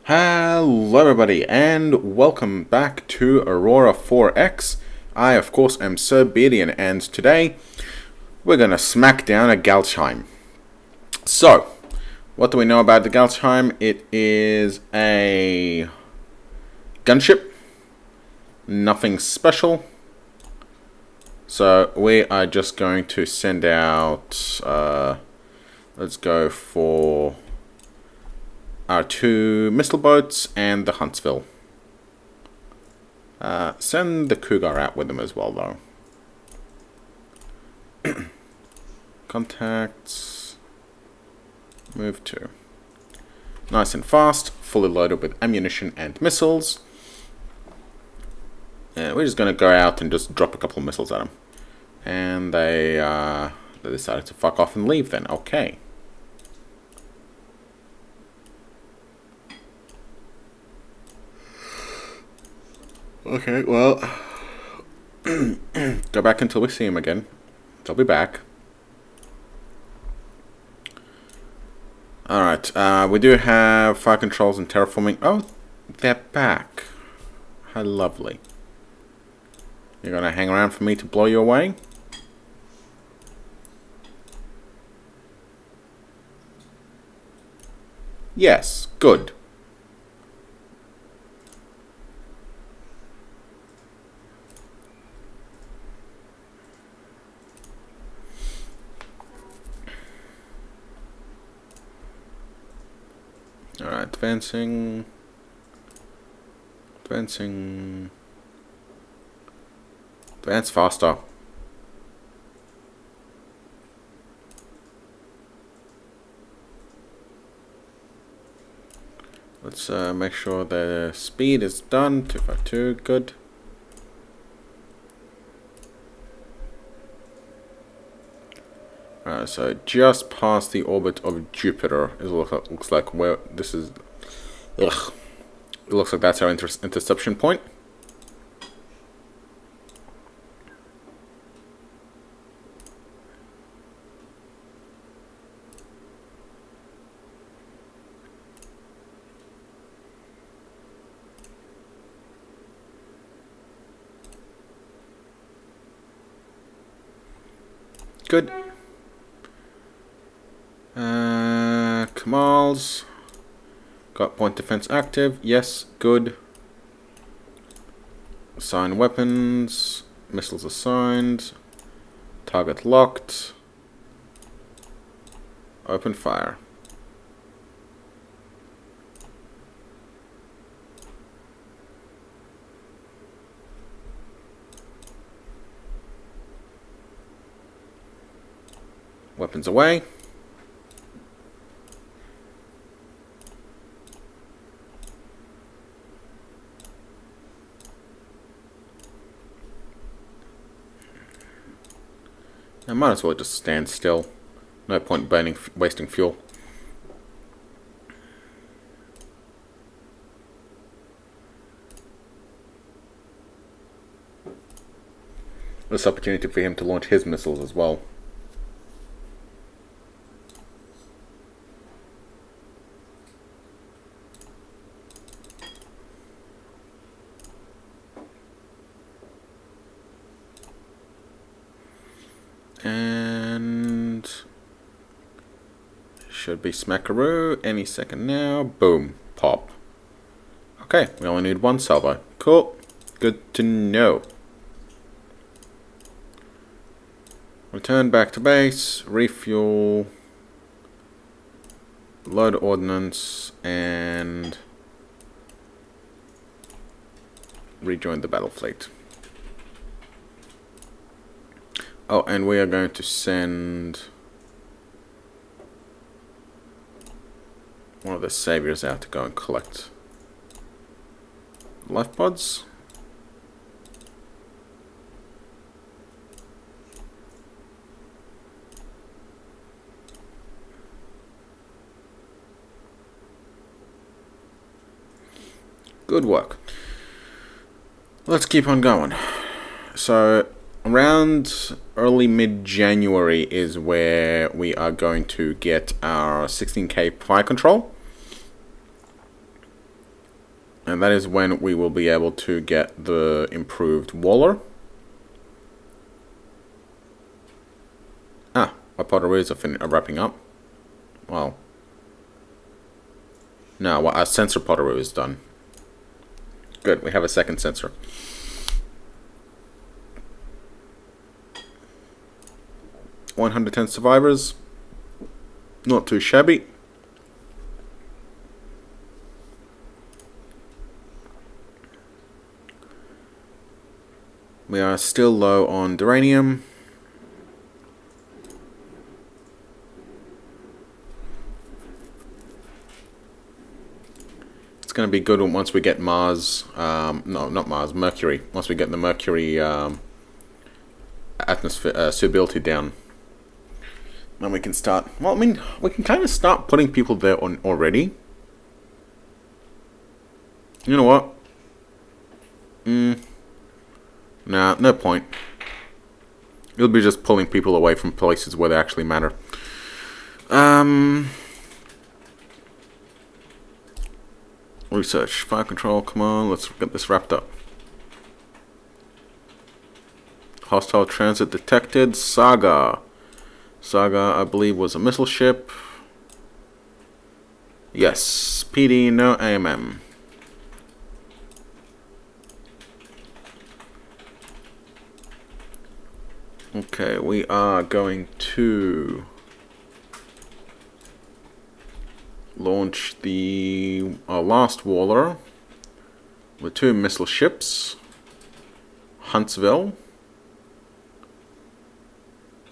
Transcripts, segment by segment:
Hello everybody and welcome back to Aurora 4X. I of course am Sir Beardian and today we're gonna smack down a Galsheim. So, what do we know about the Galsheim? It is a gunship, nothing special. So we are just going to send out, let's go for our two missile boats and the Huntsville. Send the Cougar out with them as well though. Contacts. Move to. Nice and fast, fully loaded with ammunition and missiles. We're just going to go out and just drop a couple of missiles at them. And they decided to fuck off and leave then. Okay. Okay, well, go back until we see him again. They'll be back. Alright, we do have fire controls and terraforming. Oh, they're back. How lovely. You're gonna hang around for me to blow you away? Yes, good. Alright, advancing. Advance faster. Let's make sure the speed is done. 252, good. So just past the orbit of Jupiter is what looks like where this is. Ugh. It looks like that's our interception point. Good. Kamal's got point defense active. Yes, good. Assign weapons. Missiles assigned. Target locked. Open fire. Weapons away. I might as well just stand still. No point wasting fuel. This opportunity for him to launch his missiles as well. And should be smackaroo any second now. Boom. Pop. Okay, we only need one salvo. Cool. Good to know. Return back to base, refuel, load ordnance, and rejoin the battle fleet. Oh, and we are going to send one of the saviors out to go and collect life pods. Good work. Let's keep on going. So around early mid-January is where we are going to get our 16K fire control. And that is when we will be able to get the improved Waller. Ah, my potteries are wrapping up. Well, no, our sensor pottery is done. Good, we have a second sensor. $110 survivors. Not too shabby. We are still low on duranium. It's going to be good once we get Mars. No, not Mars, Mercury. Once we get the Mercury atmosphere suitability down. And we can start... Well, I mean, we can kind of start putting people there on already. You know what? Nah, no point. It'll be just pulling people away from places where they actually matter. Research. Fire control, come on, let's get this wrapped up. Hostile transit detected. Saga. Saga, I believe, was a missile ship. Yes. PD, no AMM. Okay, we are going to launch our last Waller with 2 missile ships. Huntsville.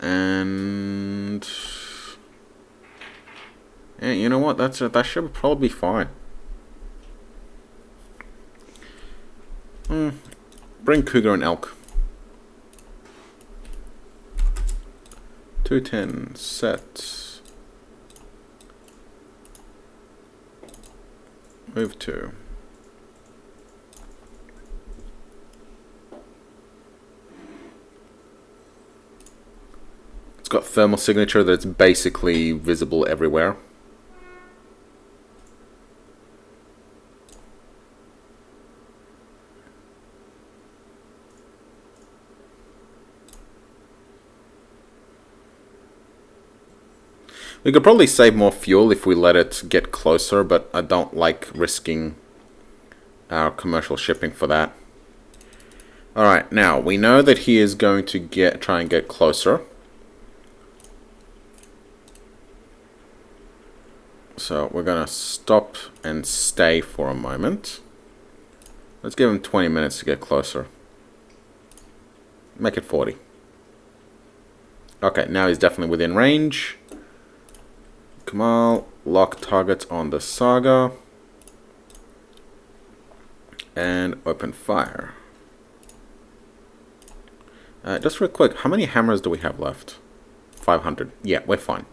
And yeah, you know what? That should probably be fine. Bring Cougar and Elk. 210 set. Move 2. It's got thermal signature that's basically visible everywhere. We could probably save more fuel if we let it get closer, but I don't like risking our commercial shipping for that. Alright, now we know that he is going to try and get closer. So we're going to stop and stay for a moment. Let's give him 20 minutes to get closer. Make it 40. Okay, now he's definitely within range. Kamal, lock target on the Saga. And open fire. Just real quick, how many hammers do we have left? 500. Yeah, we're fine.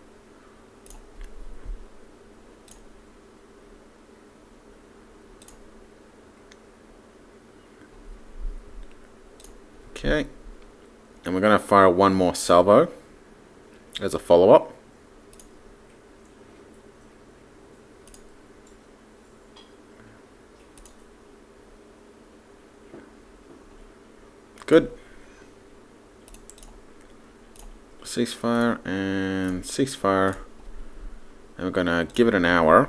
Okay. And we're going to fire one more salvo as a follow-up. Good. Ceasefire and ceasefire. And we're gonna give it an hour.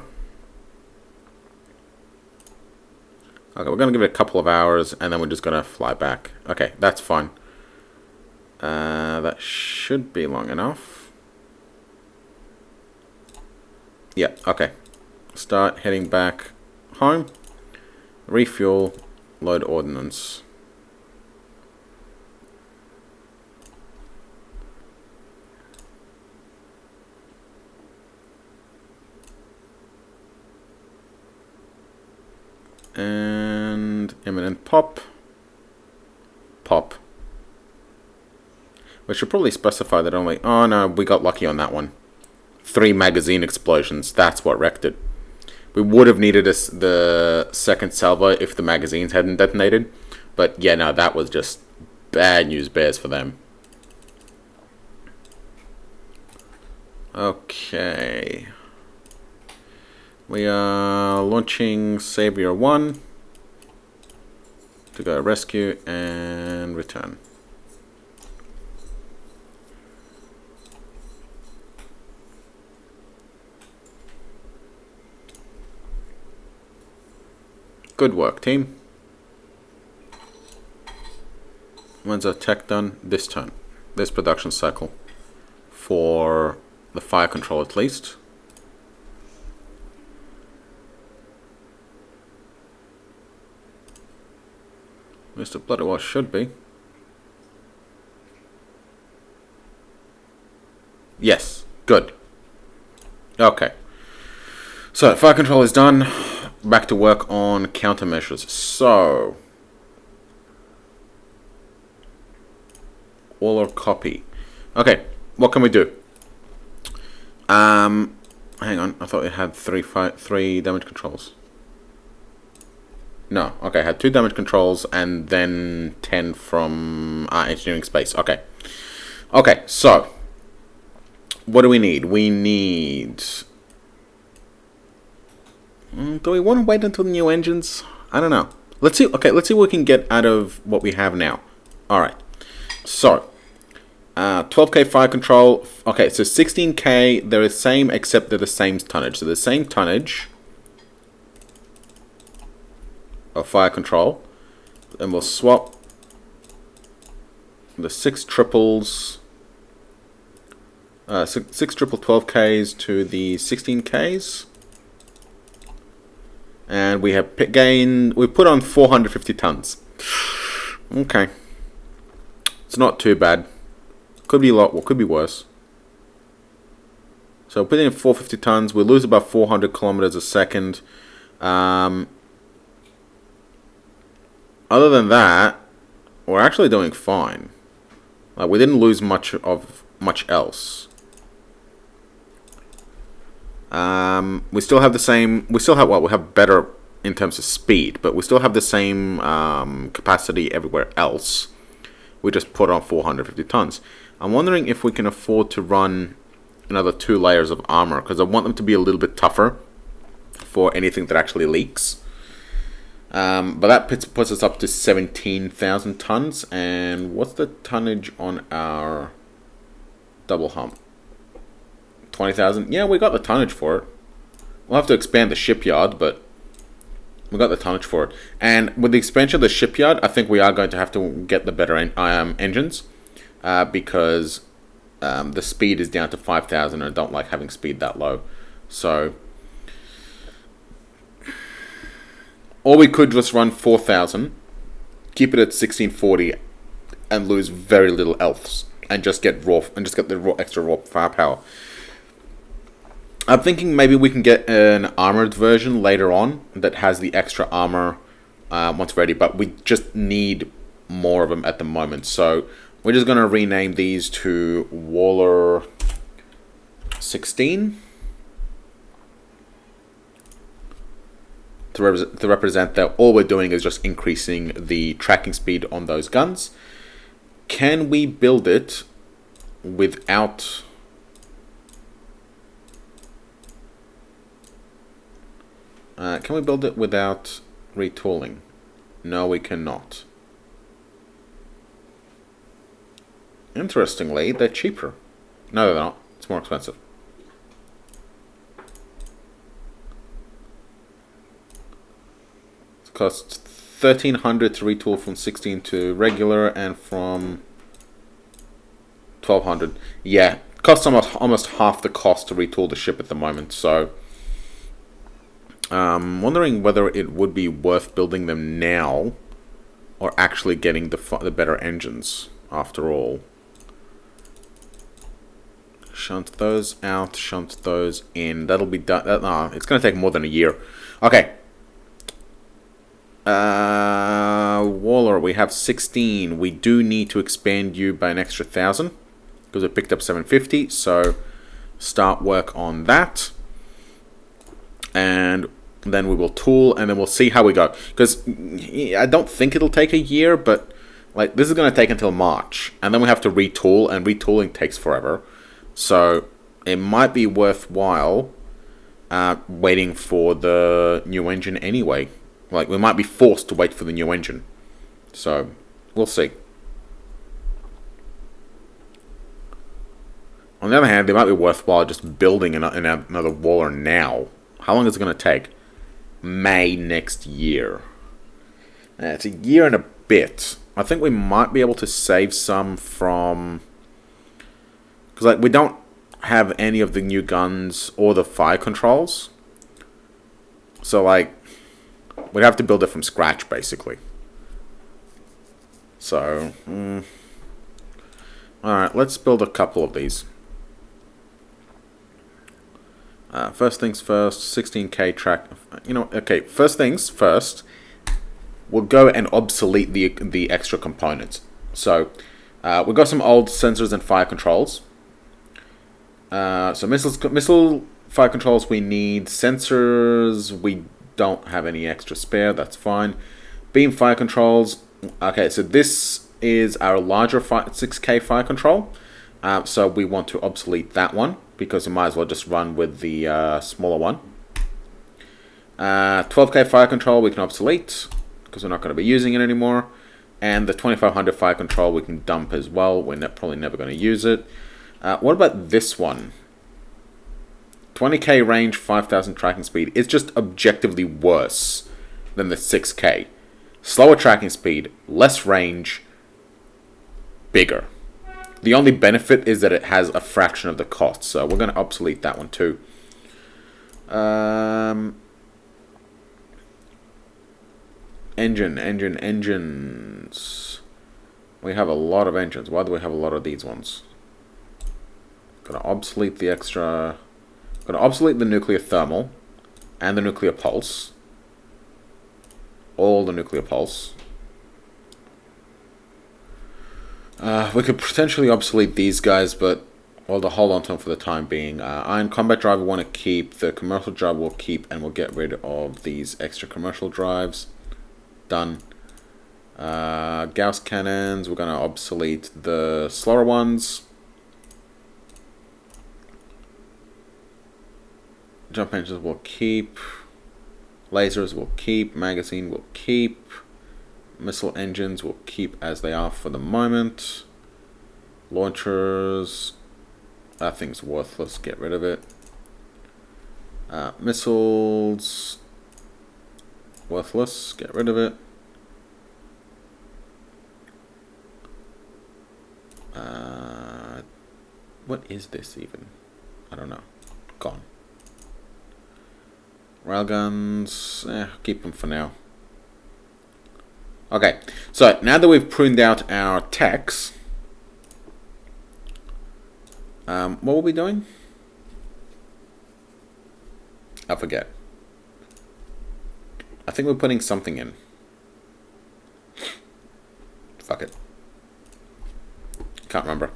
Okay, we're gonna give it a couple of hours and then we're just gonna fly back. Okay, that's fine. That should be long enough. Yeah, okay. Start heading back home. Refuel, load ordnance. And imminent pop. Pop. We should probably specify that only... Oh no, we got lucky on that one. 3 magazine explosions. That's what wrecked it. We would have needed the second salvo if the magazines hadn't detonated. But yeah, no, that was just bad news bears for them. Okay. We are launching Savior 1. to go rescue and return. Good work, team. When's our tech done? This turn. This production cycle. For the fire control at least. Mr. Bloody well should be. Yes, good. Okay. So, fire control is done. Back to work on countermeasures. So, all or copy. Okay, what can we do? Hang on, I thought it had three damage controls. No, okay, I had 2 damage controls and then 10 from engineering space. Okay. Okay, so what do we need? We need... do we want to wait until the new engines? I don't know. Let's see. Okay, let's see what we can get out of what we have now. Alright, so 12k fire control. Okay, so 16k, they're the same except they're the same tonnage. So the same tonnage of fire control. And we'll swap the 6 triples, 6 triple 12ks to the 16ks. And we have we put on 450 tons. Okay. It's not too bad. Could be a lot, well, could be worse. So putting in 450 tons, we lose about 400 kilometers a second. Other than that, we're actually doing fine. Like, we didn't lose much else. We still have the same. We still have we have better in terms of speed, but we still have the same capacity everywhere else. We just put on 450 tons. I'm wondering if we can afford to run another 2 layers of armor, because I want them to be a little bit tougher for anything that actually leaks. But that puts us up to 17,000 tons. And what's the tonnage on our double hump? 20,000. Yeah, we got the tonnage for it. We'll have to expand the shipyard, but we got the tonnage for it. And with the expansion of the shipyard, I think we are going to have to get the better engines, because the speed is down to 5,000, and I don't like having speed that low. So, or we could just run 4,000, keep it at 1640, and lose very little elves, and just get the extra raw firepower. I'm thinking maybe we can get an armored version later on that has the extra armor once ready, but we just need more of them at the moment. So we're just going to rename these to Waller 16 to represent that all we're doing is just increasing the tracking speed on those guns. Can we build it without... can we build it without retooling? No, we cannot. Interestingly, they're cheaper. No, they're not. It's more expensive. It costs 1,300 to retool from 16 to regular, and from 1,200. Yeah, it costs almost half the cost to retool the ship at the moment. So, wondering whether it would be worth building them now, or actually getting the better engines after all. Shunt those out, shunt those in. That'll be done. It's going to take more than a year. Okay. Waller, we have 16. We do need to expand you by an extra 1,000 because we picked up 750. So start work on that, and then we will tool, and then we'll see how we go. Because I don't think it'll take a year, but like this is going to take until March, and then we have to retool, and retooling takes forever. So it might be worthwhile waiting for the new engine anyway. Like, we might be forced to wait for the new engine. So, we'll see. On the other hand, it might be worthwhile just building another waller now. How long is it going to take? May next year. It's a year and a bit. I think we might be able to save some from... because like, we don't have any of the new guns or the fire controls. So, like, we'd have to build it from scratch, basically. So, alright, let's build a couple of these. First things first, 16k track. You know, okay, first things first, we'll go and obsolete the extra components. So, we've got some old sensors and fire controls. So missile fire controls we need. Sensors, we don't have any extra spare, that's fine. Beam fire controls, okay, so this is our larger 6k fire control. So we want to obsolete that one, because we might as well just run with the smaller one. 12k fire control we can obsolete, because we're not going to be using it anymore. And the 2500 fire control we can dump as well, we're probably never going to use it. What about this one? 20k range, 5000 tracking speed. It's just objectively worse than the 6k. Slower tracking speed, less range, bigger. The only benefit is that it has a fraction of the cost, so we're going to obsolete that one too. Engines. We have a lot of engines. Why do we have a lot of these ones? Gonna obsolete the extra. Gonna obsolete the nuclear thermal and the nuclear pulse. All the nuclear pulse. We could potentially obsolete these guys, but well, to hold on to them for the time being. Iron combat drive we want to keep. The commercial drive we'll keep, and we'll get rid of these extra commercial drives. Done. Gauss cannons. We're gonna obsolete the slower ones. Jump engines will keep. Lasers will keep. Magazine will keep. Missile engines will keep as they are for the moment. Launchers. That thing's worthless. Get rid of it. Missiles. Worthless. Get rid of it. What is this even? I don't know. Gone. Railguns, keep them for now. Okay, so now that we've pruned out our techs, what were we doing? I forget. I think we're putting something in. Fuck it. Can't remember.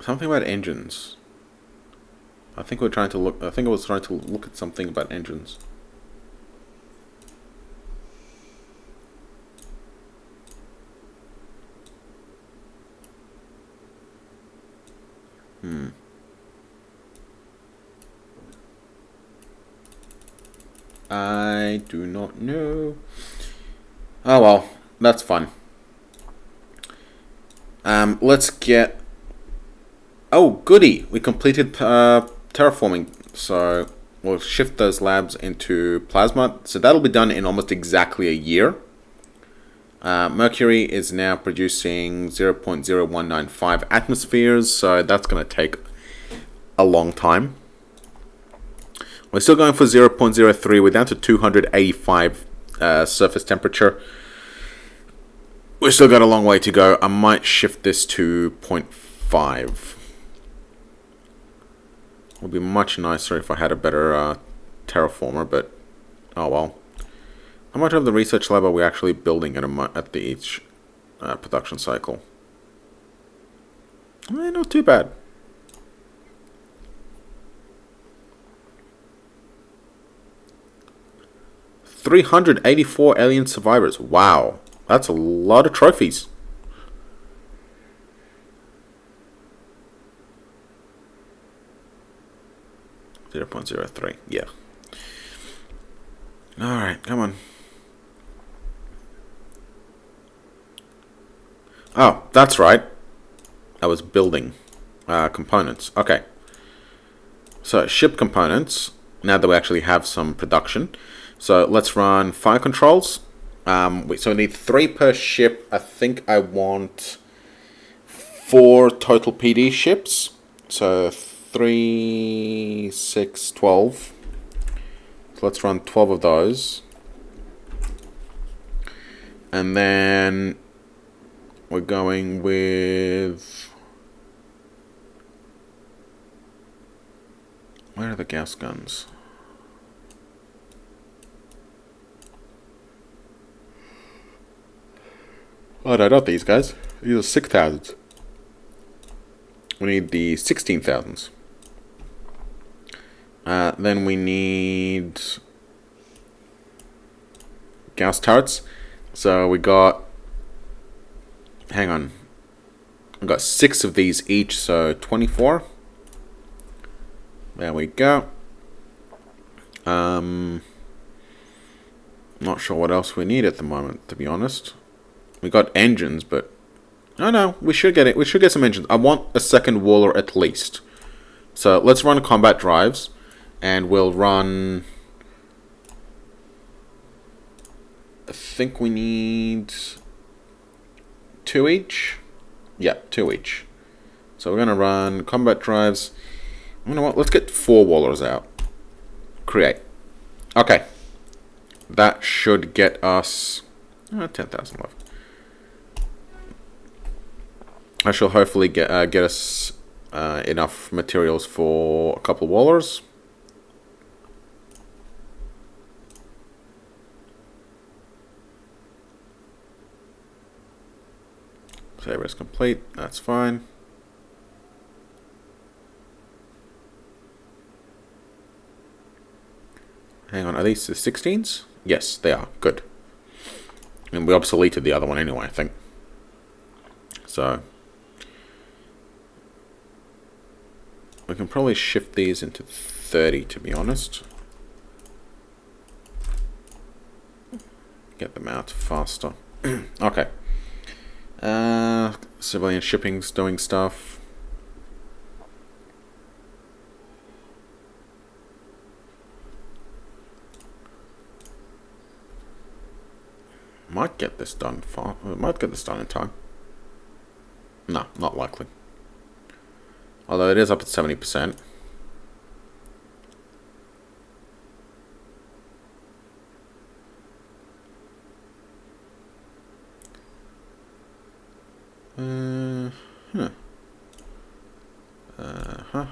Something about engines. I think I was trying to look at something about engines. I do not know. Oh well, that's fun. Let's get... Oh, goody! We completed terraforming, so we'll shift those labs into plasma. So that'll be done in almost exactly a year. Mercury is now producing 0.0195 atmospheres, so that's going to take a long time. We're still going for 0.03. We're down to 285 surface temperature. We've still got a long way to go. I might shift this to 0.5. Would be much nicer if I had a better terraformer, but oh well. How much of the research lab are we actually building at each production cycle? Not too bad. $384 alien survivors. Wow, that's a lot of trophies. .03, yeah. Alright, come on. Oh, that's right. I was building components. Okay. So, ship components, now that we actually have some production. So, let's run fire controls. So, we need 3 per ship. I think I want 4 total PD ships. So, 3, 6, 12. So, let's run 12 of those. And then we're going with... Where are the gas guns? Oh, no, not these guys. These are 6,000s. We need the 16,000s. Then we need gas turrets. So we got... Hang on. We got 6 of these each, so 24. There we go. Not sure what else we need at the moment, to be honest. We got engines, but... Oh no, we should get it. We should get some engines. I want a second waller at least. So let's run combat drives. And we'll run... I think we need 2 each. Yeah, 2 each. So we're going to run combat drives. You know what? Let's get 4 wallers out. Create. Okay. That should get us 10,000 left. I shall hopefully get us enough materials for a couple of wallers. Save is complete. That's fine. Hang on, are these the 16s? Yes, they are. Good. And we obsoleted the other one anyway, I think. So we can probably shift these into 30, to be honest. Get them out faster. Okay. Civilian shipping's doing stuff. Might get this done might get this done in time. No, not likely. Although it is up at 70%. Huh.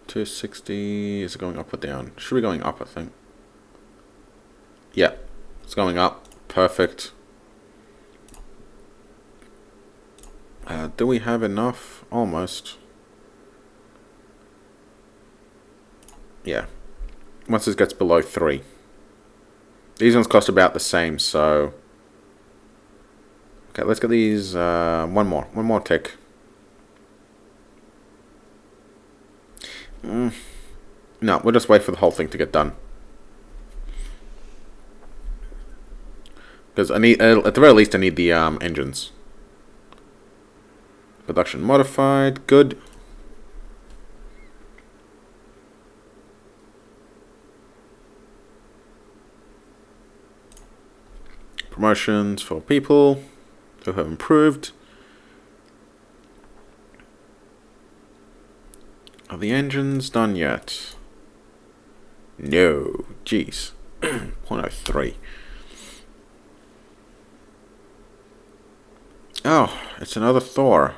260. Is it going up or down? Should be going up, I think. Yeah, it's going up. Perfect. Do we have enough? Almost. Yeah. Once this gets below 3. These ones cost about the same, so... Okay, let's get these... one more tick. No, we'll just wait for the whole thing to get done. Because I need... at the very least, I need the engines. Production modified. Good. Promotions for people who have improved. Are the engines done yet? No. Jeez. 0.03. Oh, it's another Thor.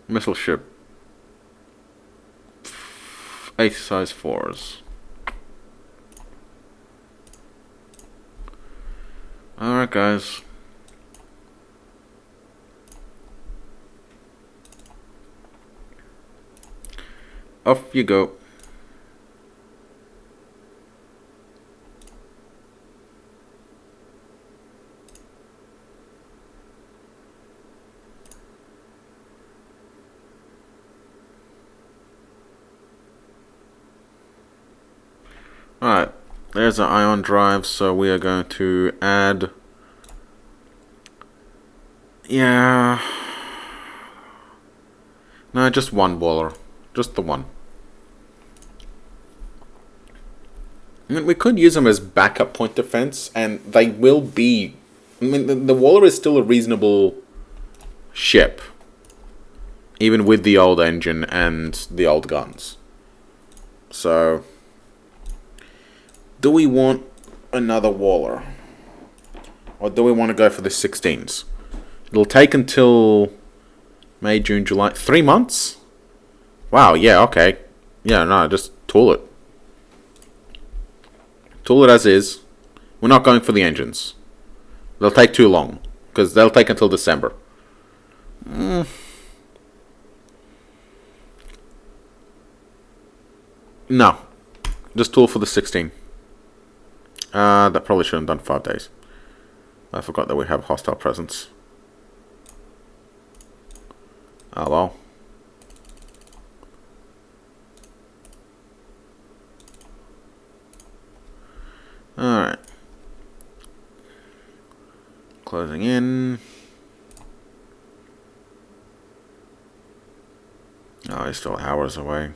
Missile ship. 8 size 4s. Alright, guys. Off you go. Alright, there's our ion drive, so we are going to add... Yeah... No, just one boiler. Just the one. I mean, we could use them as backup point defense, and they will be... I mean, the Waller is still a reasonable ship. Even with the old engine and the old guns. So... Do we want another Waller? Or do we want to go for the 16s? It'll take until May, June, July. 3 months? Wow, yeah, okay. Yeah, no, just tool it. Tool it as is. We're not going for the engines. They'll take too long. Because they'll take until December. No. Just tool for the 16. That probably should have done 5 days. I forgot that we have hostile presence. Oh well. Alright. Closing in. Oh, he's still hours away.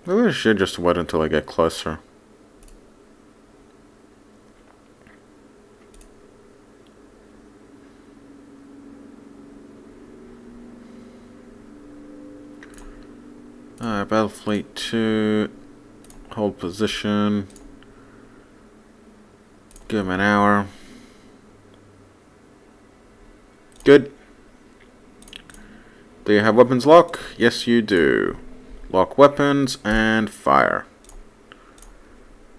Maybe I should just wait until I get closer. Alright, Battle Fleet 2. Hold position. Give him an hour. Good. Do you have weapons lock? Yes, you do. Lock weapons and fire.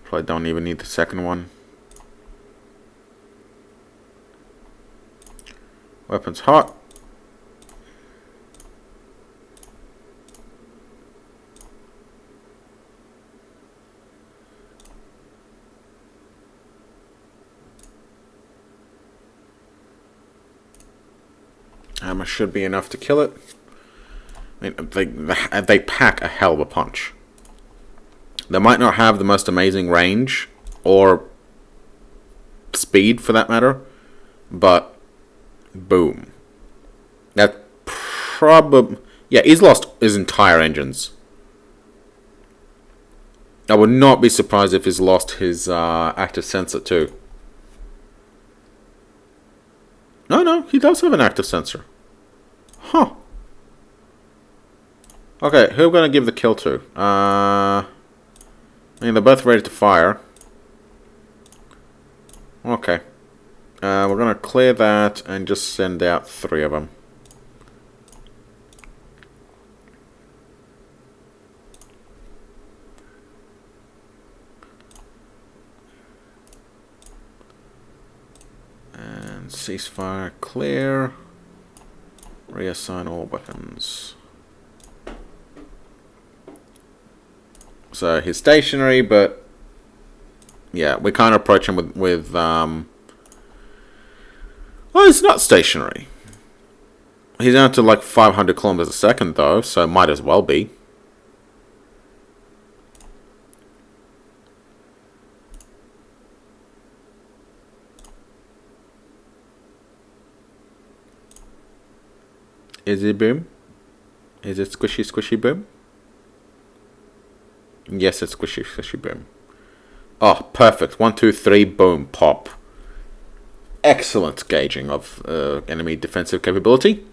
Probably don't even need the second one. Weapons hot. Hammer should be enough to kill it. I mean, they pack a hell of a punch. They might not have the most amazing range or speed for that matter, but boom. That probably... Yeah, he's lost his entire engines. I would not be surprised if he's lost his active sensor too. No, he does have an active sensor. Huh. Okay, who are we going to give the kill to? I mean, they're both ready to fire. Okay. We're going to clear that and just send out 3 of them. And ceasefire clear. Reassign all weapons. So he's stationary, but yeah, we can't approach him with well, he's not stationary. He's down to like 500 kilometers a second though, so might as well be. Is it boom? Is it squishy squishy boom? Yes, it's squishy squishy boom. Oh, perfect. 1, 2, 3, boom, pop. Excellent gauging of enemy defensive capability.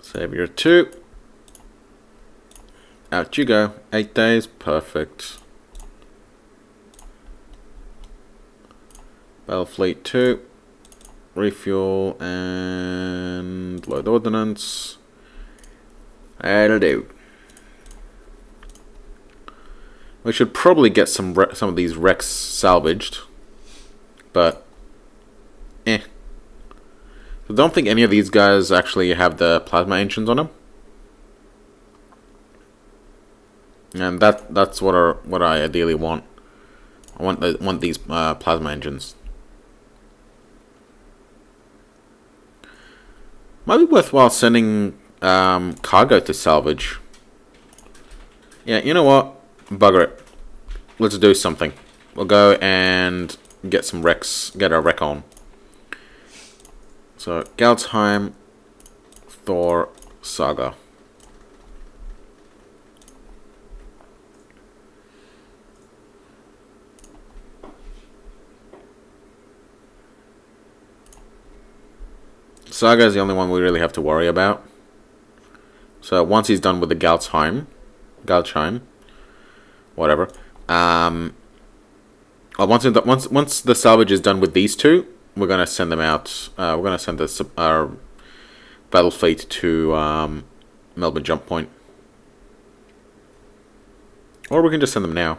Savior 2. Out you go. 8 days, perfect. Battle Fleet 2. Refuel and load ordnance. That'll do. We should probably get some of these wrecks salvaged, but I don't think any of these guys actually have the plasma engines on them, and that's what I ideally want. I want these plasma engines. Might be worthwhile sending cargo to salvage. Yeah, you know what? Bugger it. Let's do something. We'll go and get some wrecks, get our wreck on. So, Galsheim, Thor, Saga. Saga is the only one we really have to worry about. So once he's done with the Galsheim, whatever. Once the salvage is done with these two, we're gonna send them out. We're gonna send our battle fleet to Melbourne jump point, or we can just send them now.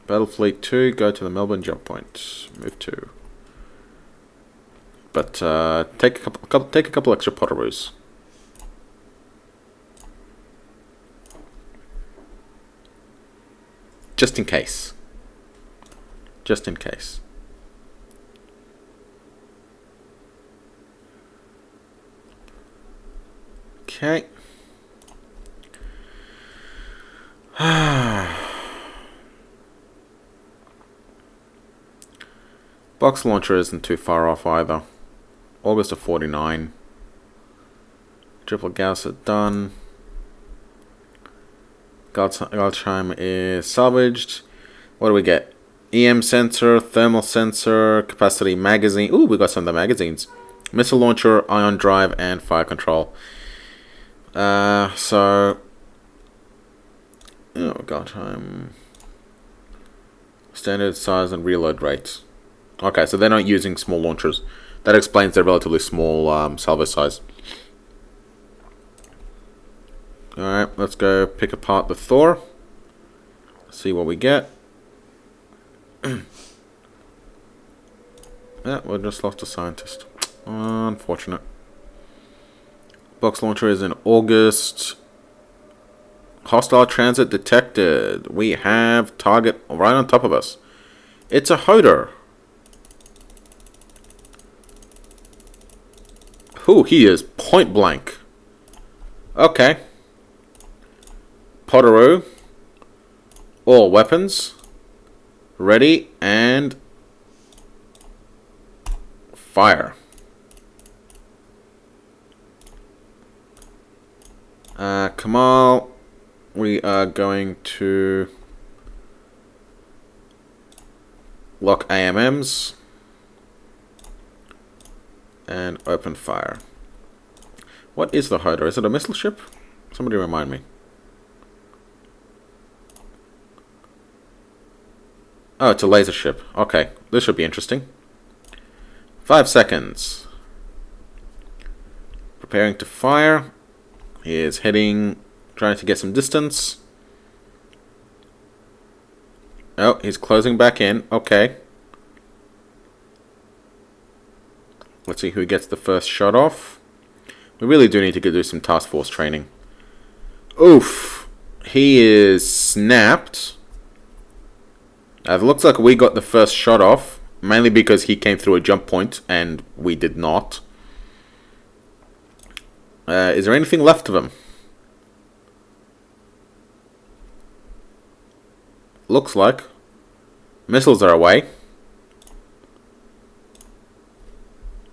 Battle fleet 2, go to the Melbourne jump point. Move 2. But take a couple extra Potteroos. Just in case. Just in case. Okay. Box launcher isn't too far off either. August of 49. Triple Gauss are done. Galsheim is salvaged. What do we get? EM sensor, thermal sensor, capacity magazine. Ooh, we got some of the magazines. Missile launcher, ion drive, and fire control. So... Oh, Galsheim. Standard size and reload rates. Okay, so they're not using small launchers. That explains their relatively small salvo size. Alright, let's go pick apart the Thor. See what we get. Yeah, we just lost a scientist. Unfortunate. Box launcher is in August. Hostile transit detected. We have target right on top of us. It's a Hodor. Ooh, he is point blank. Okay. Potteroo. All weapons. Ready and fire. Kamal, we are going to lock AMMs. And open fire. What is the Hodor? Is it a missile ship? Somebody remind me. Oh, it's a laser ship. Okay, this should be interesting. 5 seconds. Preparing to fire. He is heading, trying to get some distance. Oh, he's closing back in. Okay. Let's see who gets the first shot off. We really do need to do some task force training. Oof. He is snapped. It looks like we got the first shot off. Mainly because he came through a jump point and we did not. Is there anything left of him? Looks like. Missiles are away.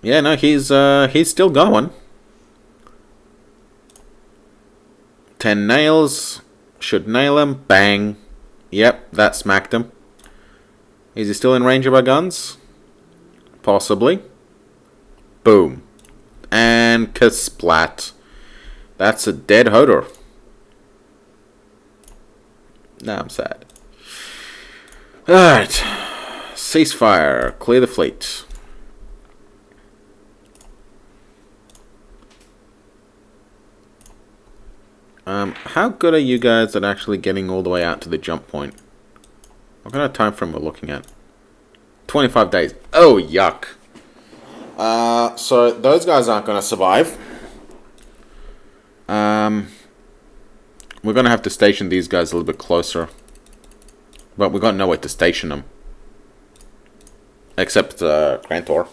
Yeah, no, he's still going. 10 nails. Should nail him. Bang. Yep, that smacked him. Is he still in range of our guns? Possibly. Boom. And kasplat. That's a dead Hodor. Now I'm sad. Alright. Ceasefire. Clear the fleet. How good are you guys at actually getting all the way out to the jump point? What kind of time frame we're looking at? 25 days. Oh, yuck. So those guys aren't going to survive. We're going to have to station these guys a little bit closer. But we've got nowhere to station them. Except Grantor.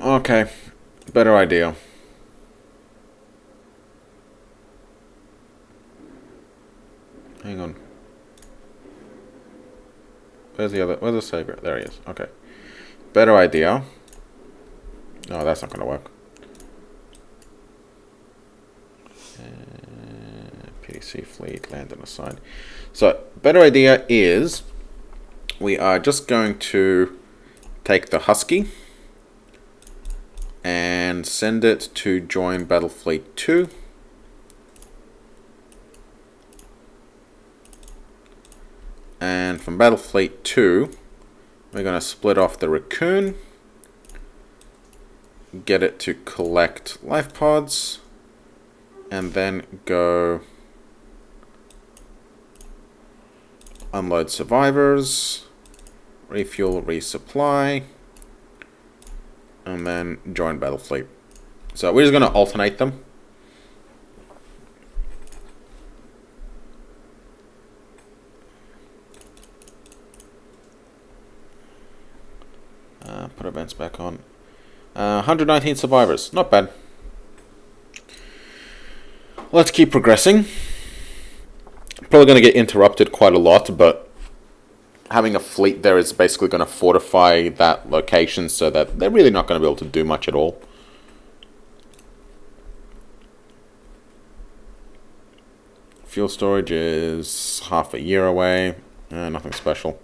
Okay. Better idea. Hang on. Where's the savior? There he is. Okay. Better idea. No, that's not gonna work. PC fleet, land on the side. So, better idea is we are just going to take the Husky and send it to join Battle Fleet 2. And from Battle Fleet 2, we're going to split off the Raccoon, get it to collect life pods, and then go unload survivors, refuel, resupply, and then join Battle Fleet. So we're just going to alternate them. Put events back on. 119 survivors. Not bad. Let's keep progressing. Probably going to get interrupted quite a lot, but having a fleet there is basically going to fortify that location so that they're really not going to be able to do much at all. Fuel storage is half a year away. Nothing special.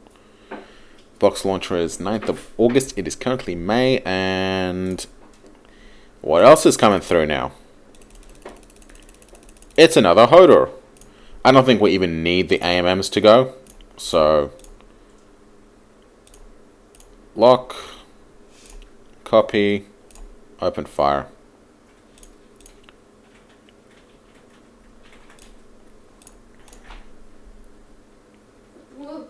Box launcher is 9th of August. It is currently May. And what else is coming through now? It's another Hodor. I don't think we even need the AMMs to go. So, lock, copy, open fire. Whoa.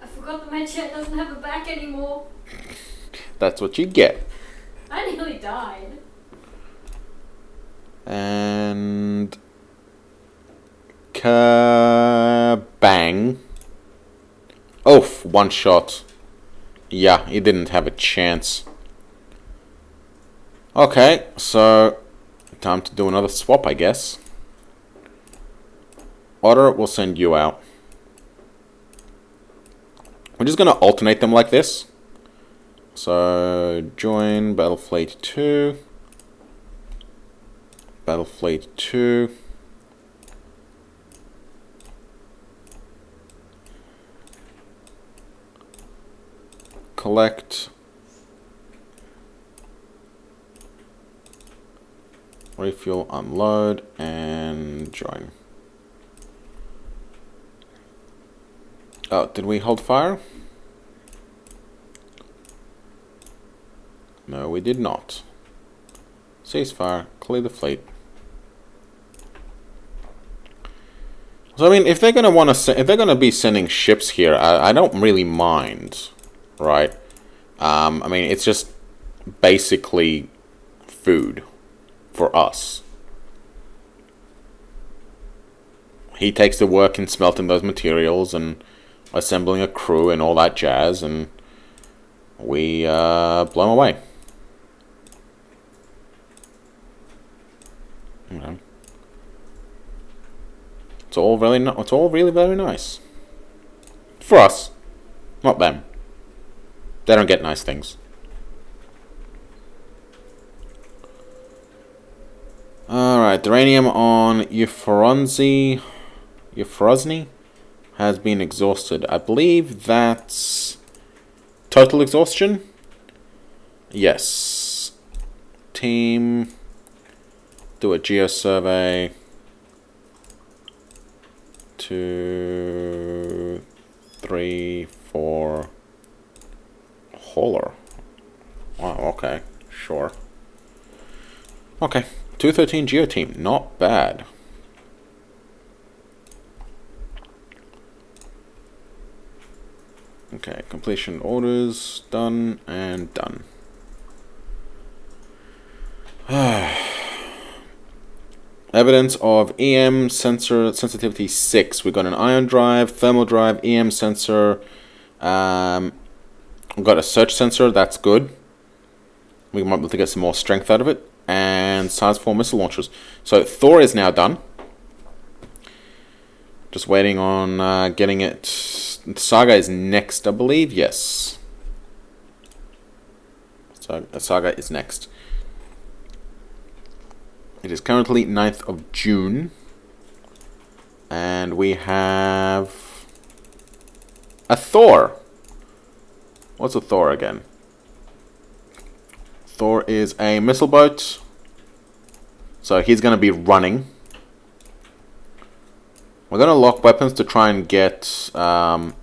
I forgot that my jet doesn't have a back anymore. That's what you get. I nearly died. And kabang. Oof, one shot. Yeah, he didn't have a chance. Okay, so time to do another swap, I guess. Otter will send you out. We're just going to alternate them like this. So, join Battle Fleet 2. Battle Fleet 2. Collect. Refuel, unload, and join. Oh, did we hold fire? No, we did not. Ceasefire, clear the fleet. So I mean, if they're gonna be sending ships here, I don't really mind, right? I mean, it's just basically food for us. He takes the work in smelting those materials and assembling a crew and all that jazz, and we blow him away. You know, it's all really very nice for us, not them. They don't get nice things. Alright, uranium on Euphorosny has been exhausted. I believe that's total exhaustion? Yes. Team, do a geo survey. 2, 3, 4. Hauler. Wow, okay. Sure. Okay. 213 geo team. Not bad. Okay, completion orders done and done. Evidence of EM sensor sensitivity 6. We've got an ion drive, thermal drive, EM sensor. We've got a search sensor. That's good. We might be able to get some more strength out of it. And size 4 missile launchers. So Thor is now done. Just waiting on getting it. Saga is next, I believe. Yes. So Saga is next. It is currently 9th of June. And we have a Thor. What's a Thor again? Thor is a missile boat. So he's going to be running. We're going to lock weapons to try and get some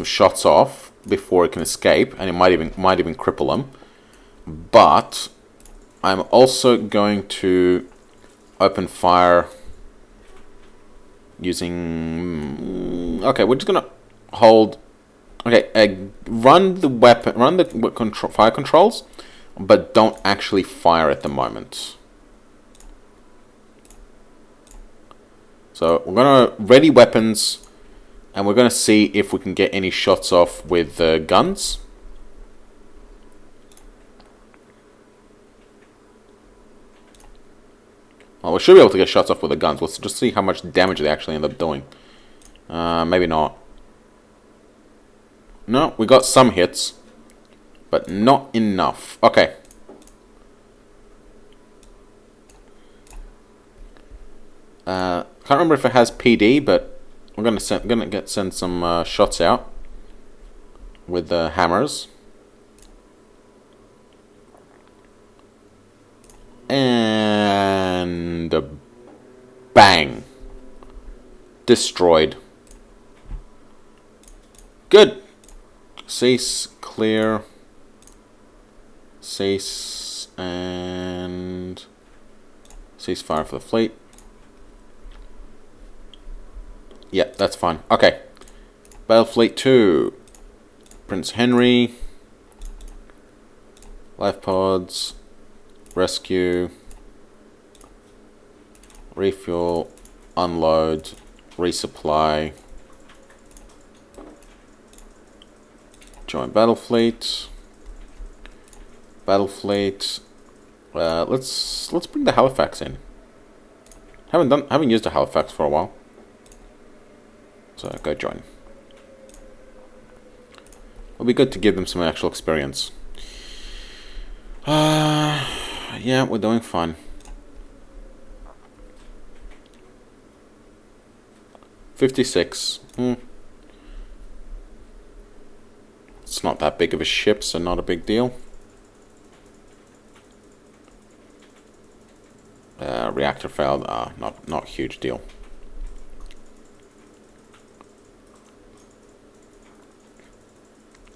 shots off before it can escape, and it might even cripple him. But I'm also going to open fire using. Okay, we're just gonna hold. Okay, run the fire controls, but don't actually fire at the moment. So we're gonna ready weapons, and we're gonna see if we can get any shots off with guns. Well, we should be able to get shots off with the guns. Let's just see how much damage they actually end up doing. Maybe not. No, we got some hits, but not enough. Okay. Can't remember if it has PD, but we're gonna send some shots out with the hammers. And bang. Destroyed. Good. Cease, clear. Cease, and ceasefire for the fleet. Yep, that's fine. Okay. Battle Fleet 2. Prince Henry. Life pods. Rescue. Refuel. Unload. Resupply. Join Battle Fleet. Battle Fleet. Let's bring the Halifax in. Haven't used a Halifax for a while. So go join. It'll be good to give them some actual experience. Yeah, we're doing fine. 56. It's not that big of a ship, so not a big deal. Reactor failed. Not huge deal.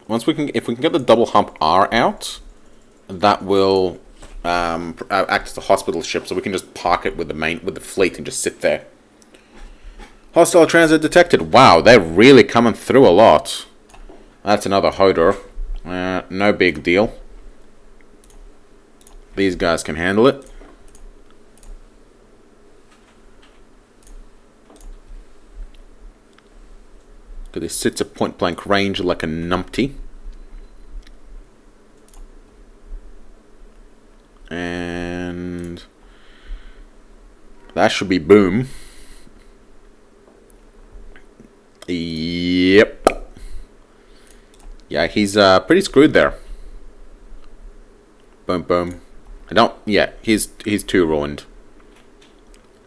If we can get the double hump R out, that will act as a hospital ship, so we can just park it with the fleet and just sit there. Hostile transit detected. Wow, they're really coming through a lot. That's another Hodor. No big deal. These guys can handle it. Because he sits at point blank range like a numpty. And that should be boom. Yep. Yeah, he's pretty screwed there. Boom, boom. Yeah, he's too ruined.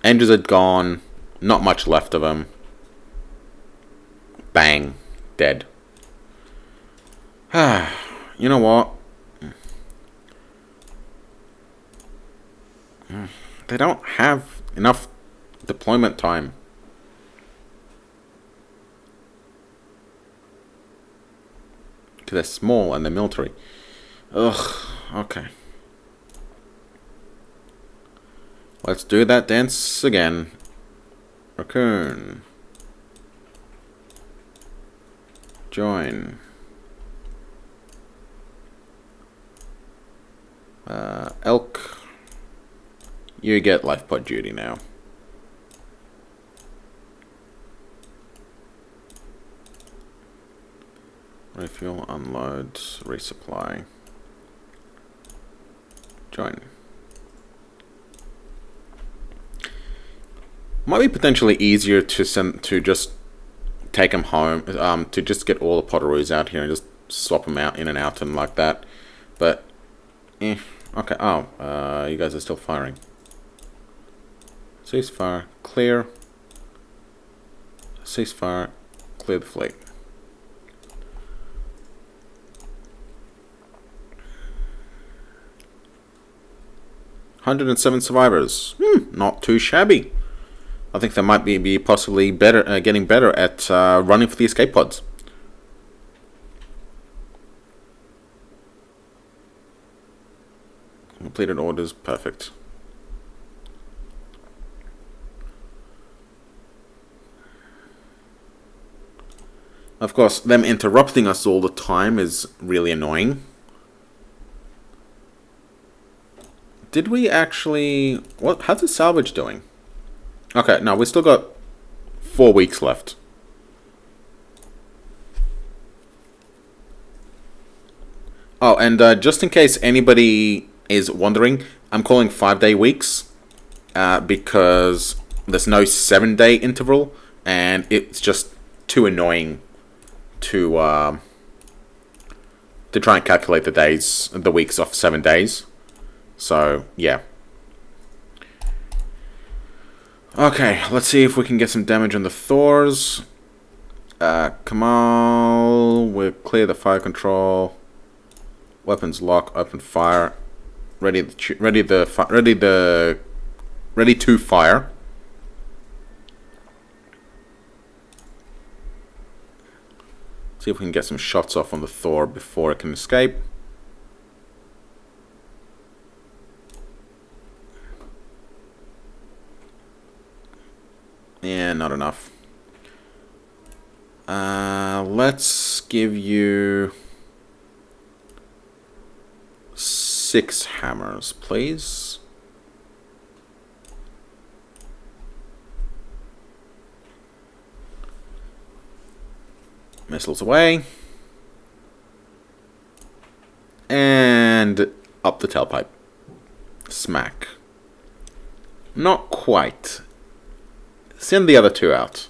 Engines are gone. Not much left of him. Bang. Dead. You know what? They don't have enough deployment time. Because they're small and they're military. Ugh. Okay. Let's do that dance again. Raccoon. Join. Elk. You get life pod duty now. Refuel, unload, resupply. Join. Might be potentially easier to just take them home, to just get all the Potteroos out here and just swap them out in and out and like that. But, okay. Oh, you guys are still firing. Ceasefire, clear. Ceasefire, clear the fleet. "107 survivors. Not too shabby. I think they might be possibly better, getting better at running for the escape pods. Completed orders, perfect. Of course, them interrupting us all the time is really annoying. Did we actually... how's the salvage doing? Okay, no, we still got 4 weeks left. Oh, and just in case anybody is wondering, I'm calling 5-day weeks because there's no 7-day interval, and it's just too annoying to try and calculate the weeks of 7 days. So, yeah. Okay, let's see if we can get some damage on the Thors. Kamal, we'll clear the fire control. Weapons lock, open fire. Ready to fire. See if we can get some shots off on the Thor before it can escape. Yeah, not enough. Let's give you 6 hammers, please. Missiles away. And up the tailpipe. Smack. Not quite. Send the other 2 out.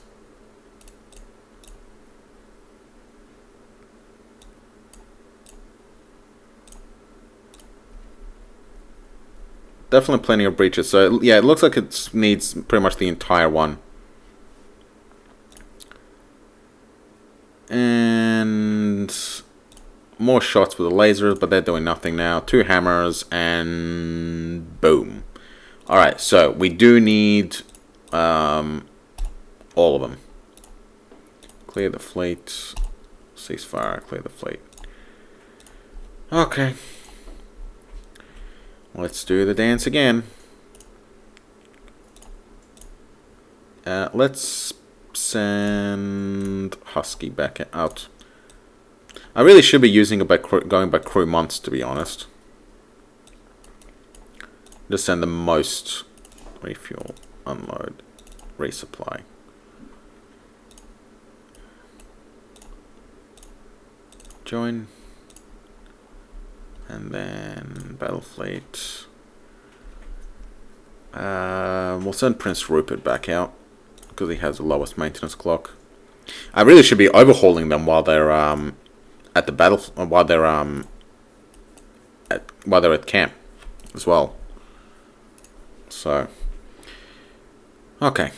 Definitely plenty of breaches. So, yeah, it looks like it needs pretty much the entire one. And more shots with the lasers, but they're doing nothing now. 2 hammers, and boom. Alright, so we do need... all of them. Clear the fleet. Ceasefire. Clear the fleet. Okay. Let's do the dance again. Let's send Husky back out. I really should be using it by going by crew months, to be honest. Just send the most refuel, unload, resupply. Join. And then Battle Fleet. We'll send Prince Rupert back out because he has the lowest maintenance clock. I really should be overhauling them while they're at the battle, while they're at camp as well. So, okay.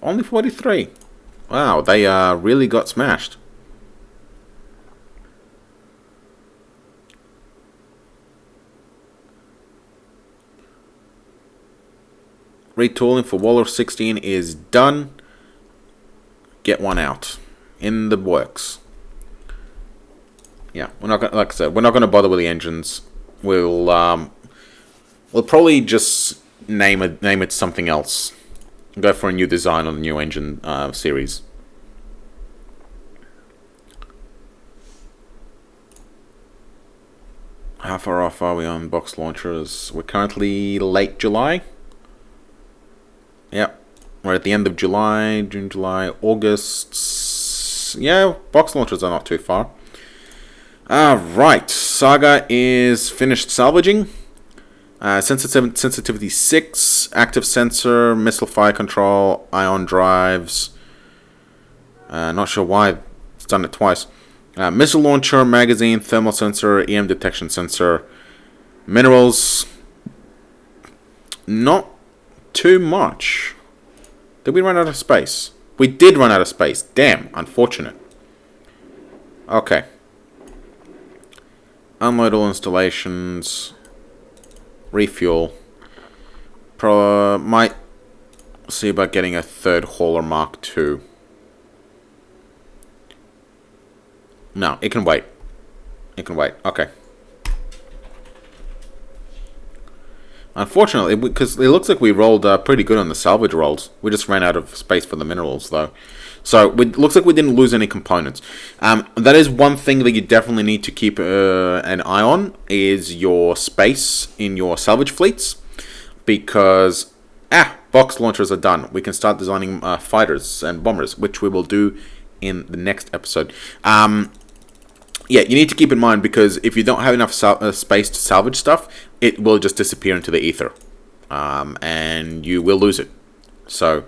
Only 43. Wow, they really got smashed. Retooling for Waller 16 is done. Get one out. In the works. Yeah, we're not gonna, like I said, we're not gonna bother with the engines. We'll probably just name it something else. Go for a new design on the new engine series. How far off are we on box launchers? We're currently late July. Yep. We're at the end of July, June, July, August. Yeah, box launchers are not too far. Right. Saga is finished salvaging. Sensitivity 6, active sensor, missile fire control, ion drives. Not sure why it's done it twice. Missile launcher, magazine, thermal sensor, EM detection sensor. Minerals. Not too much. Did we run out of space? We did run out of space. Damn, unfortunate. Okay. Unload all installations. Refuel. Might see about getting a third hauler Mark II. No, it can wait. It can wait. Okay. Unfortunately, because it looks like we rolled pretty good on the salvage rolls. We just ran out of space for the minerals, though. So, it looks like we didn't lose any components. That is one thing that you definitely need to keep an eye on, is your space in your salvage fleets. Because, box launchers are done. We can start designing fighters and bombers, which we will do in the next episode. Yeah, you need to keep in mind, because if you don't have enough space to salvage stuff, it will just disappear into the ether. And you will lose it. So,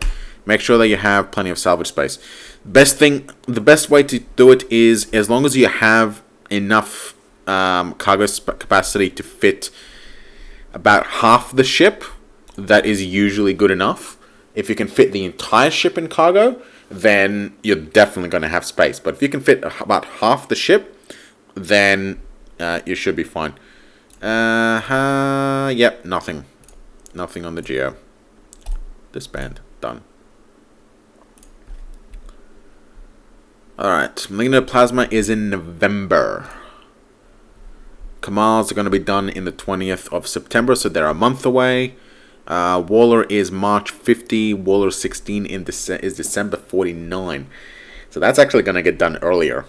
make sure that you have plenty of salvage space. The best way to do it is, as long as you have enough cargo capacity to fit about half the ship, that is usually good enough. If you can fit the entire ship in cargo, then you're definitely going to have space. But if you can fit about half the ship, then you should be fine. Yep, nothing. Nothing on the Geo. Disband. Done. Alright, Malignant Plasma is in November. Kamals are going to be done in the 20th of September, so they're a month away. Waller is March 50. Waller 16 is December 49. So that's actually going to get done earlier,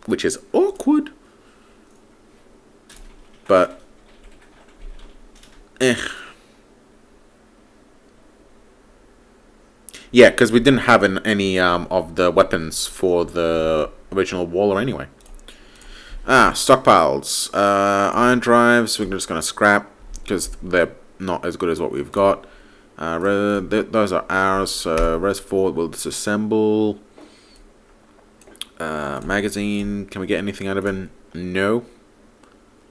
which is awkward. But, yeah, because we didn't have any of the weapons for the original Waller anyway. Stockpiles. Iron drives, we're just going to scrap, because they're not as good as what we've got. Those are ours. Res 4 will disassemble. Magazine, can we get anything out of it? No.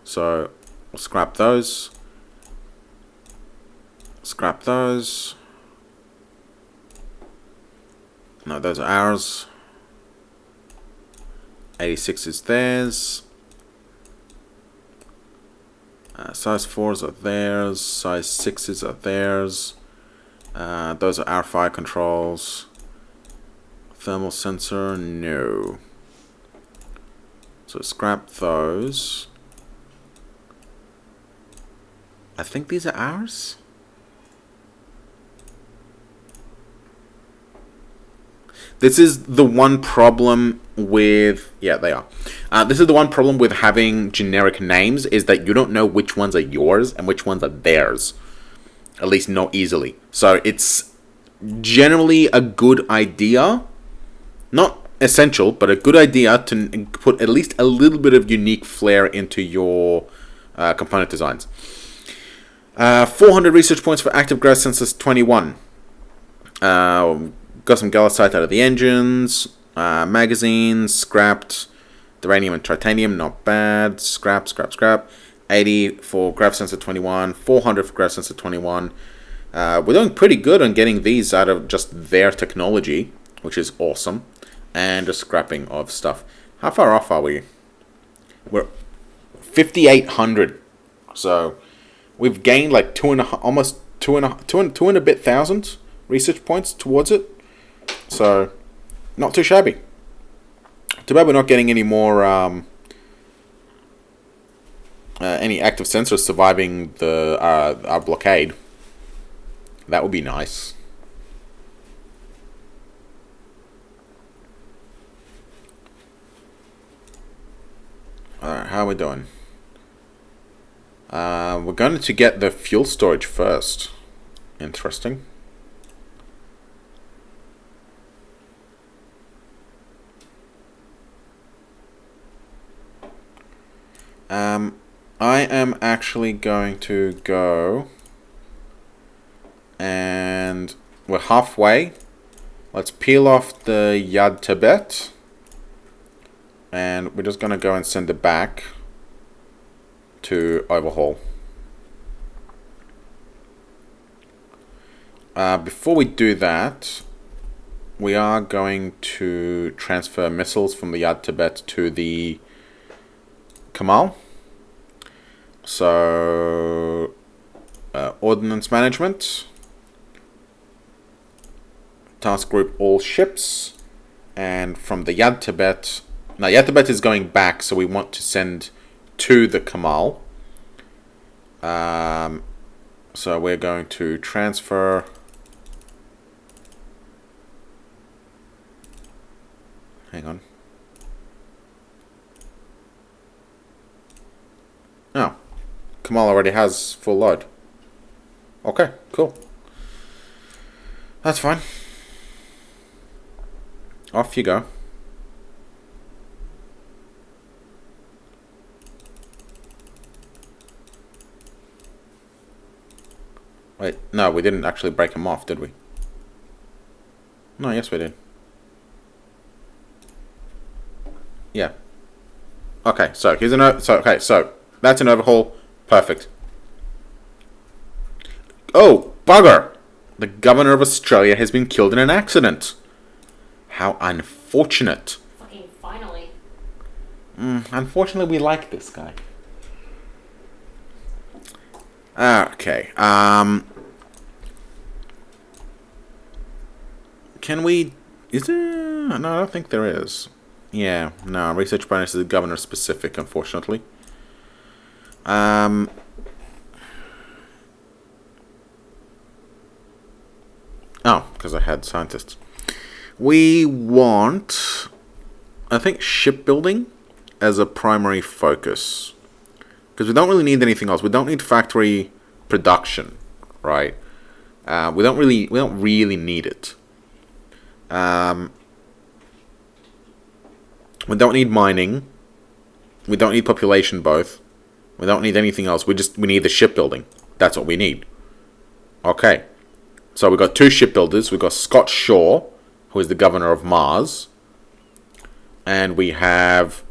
So, we'll scrap those. Scrap those. No, those are ours. 86 is theirs. Size 4s are theirs. Size 6s are theirs. Those are our fire controls. Thermal sensor, no. So scrap those. I think these are ours. This is the one problem with... Yeah, they are. This is the one problem with having generic names, is that you don't know which ones are yours and which ones are theirs. At least not easily. So it's generally a good idea, not essential, but a good idea to put at least a little bit of unique flair into your component designs. 400 research points for active grav sensors 21. Got some gallicite out of the engines. Magazines, scrapped. Duranium and titanium, not bad. Scrap. 80 for grav sensor 21. 400 for grav sensor 21. We're doing pretty good on getting these out of just their technology, which is awesome. And just scrapping of stuff. How far off are we? We're 5,800. So we've gained like almost two and a bit thousand research points towards it. So not too shabby. Too bad we're not getting any more any active sensors surviving the our blockade. That would be nice. Alright, how are we doing? We're going to get the fuel storage first. Interesting. I am actually going to go, and we're halfway. Let's peel off the Yad Tibet, and we're just going to go and send it back to overhaul. Before we do that, we are going to transfer missiles from the Yad Tibet to the Kamal. So, ordnance management, task group all ships, and from the Yad Tibet, now Yad Tibet is going back, so we want to send to the Kamal. So we're going to transfer hang on. Oh, Kamal already has full load. Okay, cool. That's fine. Off you go. Wait, no, we didn't actually break him off, did we? No, yes we did. Yeah. Okay, so here's so that's an overhaul. Perfect. Oh, bugger! The governor of Australia has been killed in an accident. How unfortunate. Fucking finally. Unfortunately, we like this guy. Okay. Can we... Is there... No, I don't think there is. Yeah, no. Research bonus is governor specific, unfortunately. Oh, because I had scientists. We want, I think, shipbuilding as a primary focus. Because we don't really need anything else. We don't need factory production, right? We don't really need it. We don't need mining. We don't need population both. We don't need anything else. We need the shipbuilding. That's what we need. Okay. So we've got two shipbuilders. We've got Scott Shaw, who is the governor of Mars. And we have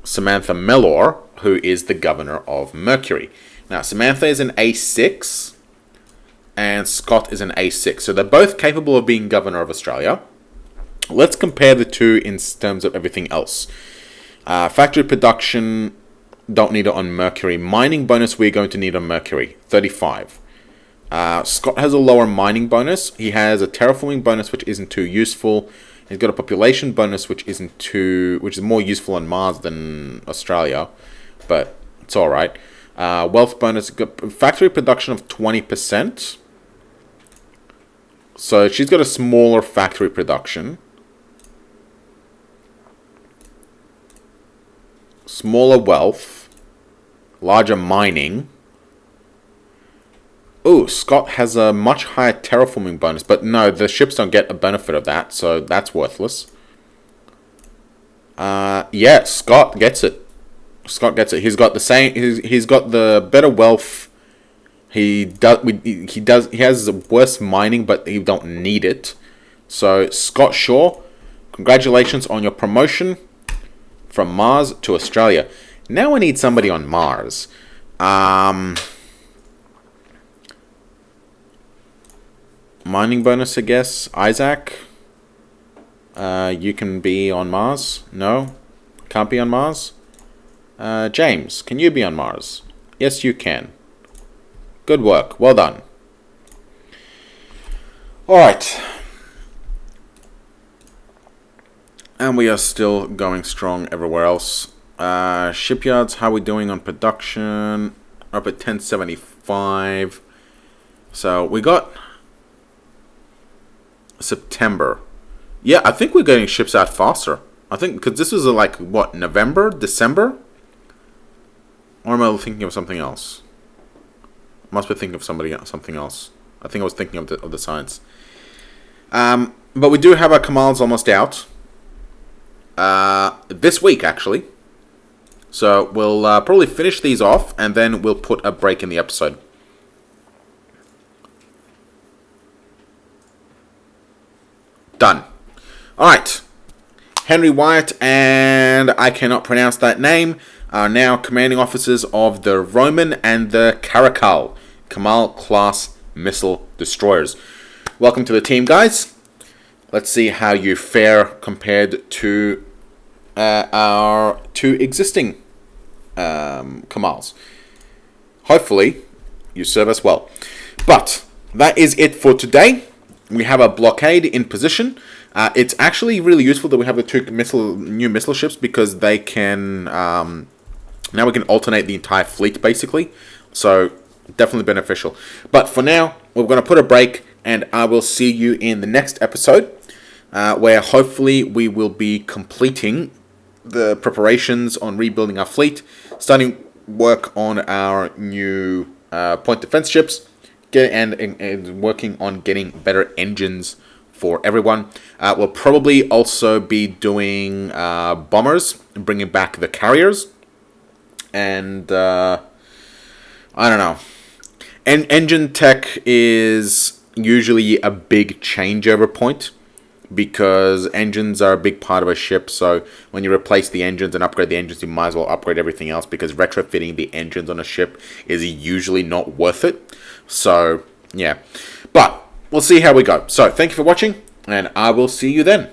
Samantha Mellor, who is the governor of Mercury. Now, Samantha is an A6, and Scott is an A6. So they're both capable of being governor of Australia. Let's compare the two in terms of everything else. Factory production, don't need it on Mercury. Mining bonus, we're going to need on Mercury, 35. Scott has a lower mining bonus. He has a terraforming bonus, which isn't too useful. He's got a population bonus, which is more useful on Mars than Australia, but it's all right. Wealth bonus, factory production of 20%. So she's got a smaller factory production. Smaller wealth. Larger mining. Ooh, Scott has a much higher terraforming bonus, but no, the ships don't get a benefit of that, so that's worthless. Yeah, Scott gets it. Scott gets it. He's got the same. He's got the better wealth. He has worse mining, but he don't need it. So Scott Shaw, congratulations on your promotion from Mars to Australia. Now I need somebody on Mars. Mining bonus, I guess. Isaac, you can be on Mars. No, can't be on Mars. James, can you be on Mars? Yes, you can. Good work. Well done. Alright. And we are still going strong everywhere else. Shipyards, how are we doing on production? Up at 1075. So we got September. Yeah, I think we're getting ships out faster. I think because this was like what, November, December, or am I thinking of something else? Must be thinking of something else. I think I was thinking of the science. But we do have our Kamal's almost out. This week, actually. So we'll probably finish these off, and then we'll put a break in the episode. Done. Alright. Henry Wyatt and I cannot pronounce that name are now commanding officers of the Roman and the Caracal Kamal class missile destroyers. Welcome to the team, guys. Let's see how you fare compared to our two existing Kamals. Hopefully, you serve us well. But that is it for today. We have a blockade in position. It's actually really useful that we have the two new missile ships because they can now we can alternate the entire fleet basically. So definitely beneficial. But for now, we're going to put a break, and I will see you in the next episode, where hopefully we will be completing the preparations on rebuilding our fleet, starting work on our new point defense ships, and working on getting better engines for everyone. We'll probably also be doing bombers, bringing back the carriers, and I don't know. Engine tech is usually a big changeover point, because engines are a big part of a ship. So when you replace the engines and upgrade the engines, you might as well upgrade everything else, because retrofitting the engines on a ship is usually not worth it. So yeah, but we'll see how we go. So thank you for watching, and I will see you then.